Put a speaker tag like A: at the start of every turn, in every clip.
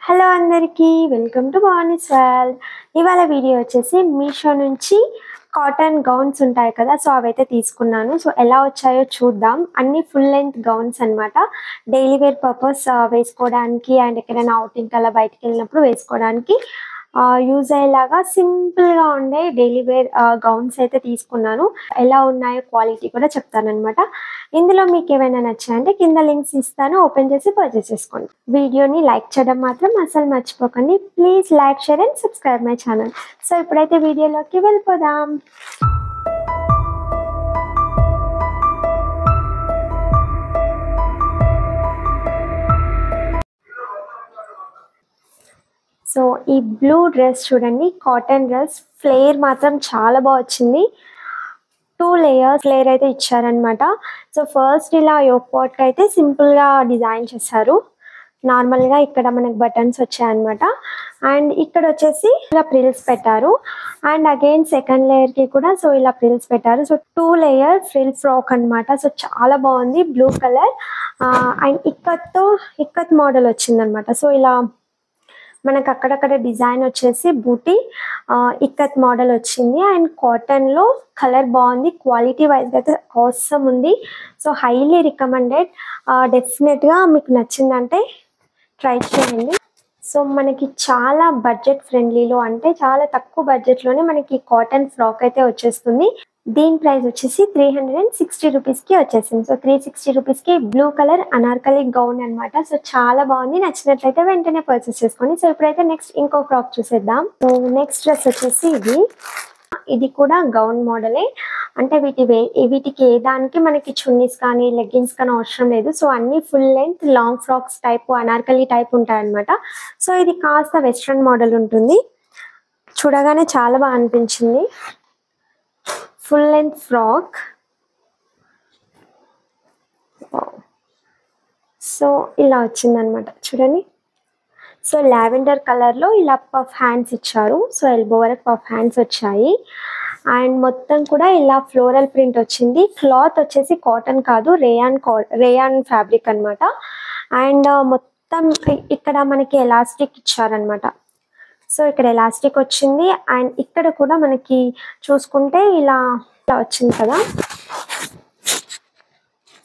A: Hello అందరికీ welcome to బానీస్ world. ఇవాళ video వచ్చేసి మీషో నుంచి కాటన్ గౌన్స్ ఉంటాయి కదా, సో అవైతే తీసుకున్నాను. సో ఎలా వచ్చాయో చూద్దాం. అన్ని ఫుల్ లెంత్ గౌన్స్ అనమాట. డైలీ వేర్ పర్పస్ వేసుకోవడానికి అండ్ ఎక్కడైనా అవుటింగ్ అలా బయటికి వెళ్ళినప్పుడు వేసుకోవడానికి యూజ్ అయ్యేలాగా సింపుల్గా ఉండే డైలీ వేర్ గౌన్స్ అయితే తీసుకున్నాను. ఎలా ఉన్నాయో క్వాలిటీ కూడా చెప్తానమాట. ఇందులో మీకు ఏమైనా నచ్చాయంటే కింద లింక్స్ ఇస్తాను, ఓపెన్ చేసి పర్చేస్ చేసుకోండి. వీడియోని లైక్ చేయడం మాత్రం అసలు మర్చిపోకండి. Please like, share and subscribe my channel. So ఇప్పుడైతే వీడియోలోకి వెళ్ళిపోదాం. సో ఈ బ్లూ డ్రెస్ చూడండి, కాటన్ డ్రెస్. ఫ్లేర్ మాత్రం చాలా బాగా వచ్చింది. 2 లేయర్స్ ఫ్లేర్ అయితే ఇచ్చారనమాట. సో ఫస్ట్ ఇలా యోక్ పాట్ అయితే సింపుల్గా డిజైన్ చేశారు. నార్మల్గా ఇక్కడ మనకు బటన్స్ వచ్చాయన్నమాట. అండ్ ఇక్కడ వచ్చేసి ఇలా ప్రిల్స్ పెట్టారు. అండ్ అగైన్ సెకండ్ లేయర్కి కూడా సో ఇలా ప్రిల్స్ పెట్టారు. సో 2 లేయర్ ఫ్రిల్ ఫ్రాక్ అనమాట. సో చాలా బాగుంది, blue colour. And ikat model వచ్చిందనమాట. సో ఇలా మనకు అక్కడక్కడ డిజైన్ వచ్చేసి బూటీ ఇక్కత్ మోడల్ వచ్చింది. అండ్ కాటన్లో కలర్ బాగుంది, క్వాలిటీ వైజ్ అయితే అవసరం ఉంది. So highly recommended. డెఫినెట్గా మీకు నచ్చిందంటే ట్రై చేయండి. సో మనకి చాలా బడ్జెట్ ఫ్రెండ్లీలో, అంటే చాలా తక్కువ బడ్జెట్లోనే మనకి కాటన్ ఫ్రాక్ అయితే వచ్చేస్తుంది. దీని ప్రైస్ వచ్చేసి 360 రూపీస్కి వచ్చేసింది. సో 360 రూపీస్కి బ్లూ కలర్ అనార్కలి గౌన్ అనమాట. సో చాలా బాగుంది. నచ్చినట్లయితే వెంటనే పర్చేస్ చేసుకోండి. సో ఇప్పుడైతే నెక్స్ట్ ఇంకో ఫ్రాక్ చూసేద్దాం. సో నెక్స్ట్ డ్రెస్ వచ్చేసి ఇది కూడా గౌన్ మోడలే. అంటే వీటికి ఏ దానికి మనకి చున్నీస్ కానీ లెగ్గిన్స్ కానీ అవసరం లేదు. సో అన్ని full length long frocks type, Anarkali type ఉంటాయన్నమాట. సో ఇది కాస్త వెస్ట్రన్ మోడల్ ఉంటుంది. చూడగానే చాలా బాగా అనిపించింది. Full length frock. సో ఇలా వచ్చిందనమాట చూడండి. సో లావెండర్ కలర్లో ఇలా పఫ్ హ్యాండ్స్ ఇచ్చారు. సో ఎల్బో వరకు పఫ్ హ్యాండ్స్ వచ్చాయి. అండ్ మొత్తం కూడా ఇలా ఫ్లోరల్ ప్రింట్ వచ్చింది. క్లాత్ వచ్చేసి కాటన్ కాదు, రేయాన్ ఫ్యాబ్రిక్ అనమాట. అండ్ మొత్తం ఇక్కడ మనకి ఎలాస్టిక్ ఇచ్చారనమాట. సో ఇక్కడ ఎలాస్టిక్ వచ్చింది. అండ్ ఇక్కడ కూడా మనకి చూసుకుంటే ఇలా వచ్చింది కదా.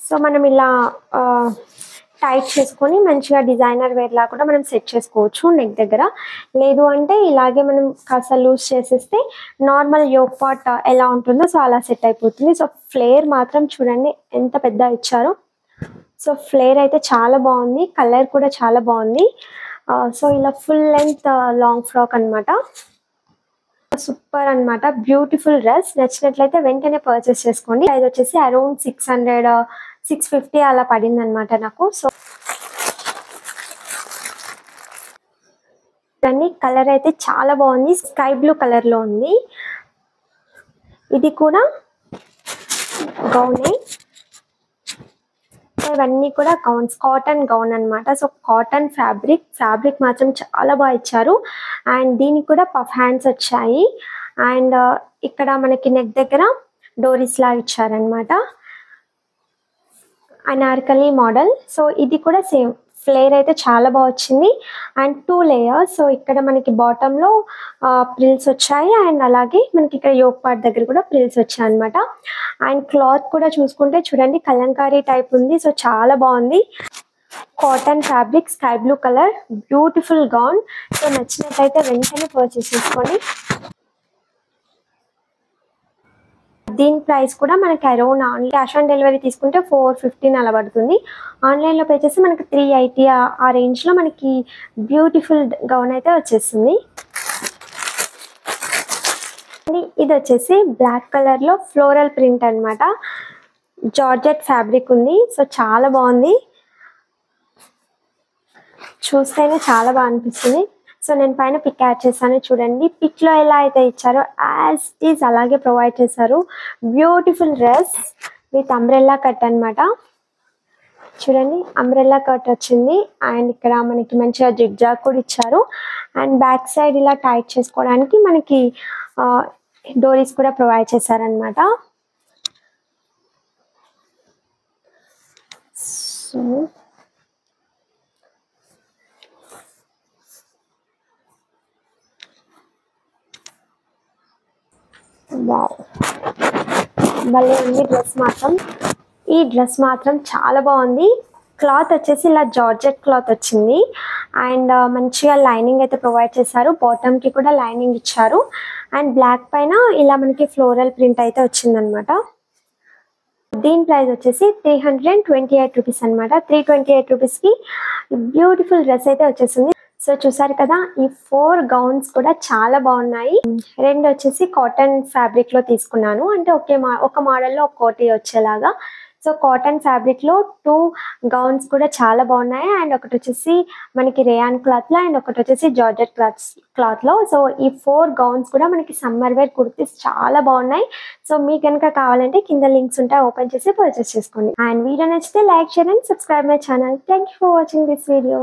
A: సో మనం ఇలా టైట్ చేసుకొని మంచిగా డిజైనర్ వేర్లా కూడా మనం సెట్ చేసుకోవచ్చు నెక్ దగ్గర. లేదు అంటే ఇలాగే మనం కాస్త లూజ్ చేసేస్తే నార్మల్ యోక్ పాట్ ఎలా ఉంటుందో సో అలా సెట్ అయిపోతుంది. సో ఫ్లేర్ మాత్రం చూడండి ఎంత పెద్ద ఇచ్చారో. సో ఫ్లేర్ అయితే చాలా బాగుంది, కలర్ కూడా చాలా బాగుంది. సో ఇలా ఫుల్ లెంత్ లాంగ్ ఫ్రాక్ అనమాట. సూపర్ అనమాట, బ్యూటిఫుల్ డ్రెస్. నచ్చినట్లయితే వెంటనే పర్చేస్ చేసుకోండి. ఇది వచ్చేసి అరౌండ్ 650 అలా పడింది అనమాట నాకు. సో కలర్ అయితే చాలా బాగుంది, స్కై బ్లూ కలర్ లో ఉంది. ఇది కూడా గౌనే. ఇవన్నీ కూడా గౌన్స్, కాటన్ గౌన్ అనమాట. సో కాటన్ ఫ్యాబ్రిక్ మాత్రం చాలా బాగా ఇచ్చారు. అండ్ దీనికి కూడా పఫ్ హ్యాండ్స్ వచ్చాయి. అండ్ ఇక్కడ మనకి నెక్ దగ్గర డోరీస్ లాగా ఇచ్చారనమాట. అనార్కలి మోడల్. సో ఇది కూడా సేమ్ ఫ్లేర్ అయితే చాలా బాగా వచ్చింది. And 2 layers. సో ఇక్కడ మనకి బాటంలో ప్రిల్స్ వచ్చాయి. అండ్ అలాగే మనకి ఇక్కడ యోక్ పార్ట్ దగ్గర కూడా ప్రిల్స్ వచ్చాయి అనమాట. అండ్ క్లాత్ కూడా చూసుకుంటే చూడండి కలంకారీ టైప్ ఉంది. సో చాలా బాగుంది. Cotton fabric, sky blue colour, beautiful gown. So నచ్చినట్లయితే వెంటనే పర్చేస్ చేసుకోండి. దీని ప్రైస్ కూడా మనకి అరౌండ్ క్యాష్ ఆన్ డెలివరీ తీసుకుంటే 415 అలా పడుతుంది. ఆన్లైన్లో పే చేసి మనకి 380 ఆ రేంజ్లో మనకి బ్యూటిఫుల్ గౌన్ అయితే వచ్చేస్తుంది. ఇది వచ్చేసి బ్లాక్ కలర్లో ఫ్లోరల్ ప్రింట్ అనమాట. జార్జెట్ ఫ్యాబ్రిక్ ఉంది. సో చాలా బాగుంది, చూస్తేనే చాలా బాగా అనిపిస్తుంది. సో నేను పైన పిక్ యాడ్ చేశాను చూడండి. పిక్లో ఎలా అయితే ఇచ్చారో యాజ్ ఇట్ ఈజ్ అలాగే ప్రొవైడ్ చేశారు. Beautiful dress with umbrella cut అనమాట. చూడండి అంబ్రెల్లా కట్ వచ్చింది. అండ్ ఇక్కడ మనకి మంచిగా జిగ్జాగ్ కూడా ఇచ్చారు. అండ్ బ్యాక్ సైడ్ ఇలా టైట్ చేసుకోవడానికి మనకి డోరీస్ కూడా ప్రొవైడ్ చేశారనమాట. సో వావ్, భలే ఉంది డ్రెస్ మాత్రం. ఈ డ్రెస్ మాత్రం చాలా బాగుంది. క్లాత్ వచ్చేసి ఇలా జార్జెట్ క్లాత్ వచ్చింది అండ్ మంచిగా లైనింగ్ అయితే ప్రొవైడ్ చేశారు. బాటమ్ కి కూడా లైనింగ్ ఇచ్చారు అండ్ బ్లాక్ పైన ఇలా మనకి ఫ్లోరల్ ప్రింట్ అయితే వచ్చిందనమాట. దీని ప్రైస్ వచ్చేసి 328 రూపీస్ అనమాట. 328 రూపీస్కి బ్యూటిఫుల్ డ్రెస్ అయితే వచ్చేసింది. సో చూసారు కదా, ఈ 4 గౌన్స్ కూడా చాలా బాగున్నాయి. 2 వచ్చేసి కాటన్ ఫ్యాబ్రిక్ లో తీసుకున్నాను, అంటే ఒక మోడల్లో ఒక్కోటి వచ్చేలాగా. సో కాటన్ ఫ్యాబ్రిక్ లో 2 గౌన్స్ కూడా చాలా బాగున్నాయి అండ్ ఒకటి వచ్చేసి మనకి రేయాన్ క్లాత్ లో అండ్ ఒకటి వచ్చేసి జార్జెట్ క్లాత్ లో. సో ఈ 4 గౌన్స్ కూడా మనకి సమ్మర్ వేర్ కుర్తీస్ చాలా బాగున్నాయి. సో మీకు కనుక కావాలంటే కింద లింక్స్ ఉంటాయి, ఓపెన్ చేసి పర్చేస్ చేసుకోండి. అండ్ వీడియో నచ్చితే like, share and subscribe my channel. Thank you for watching this video.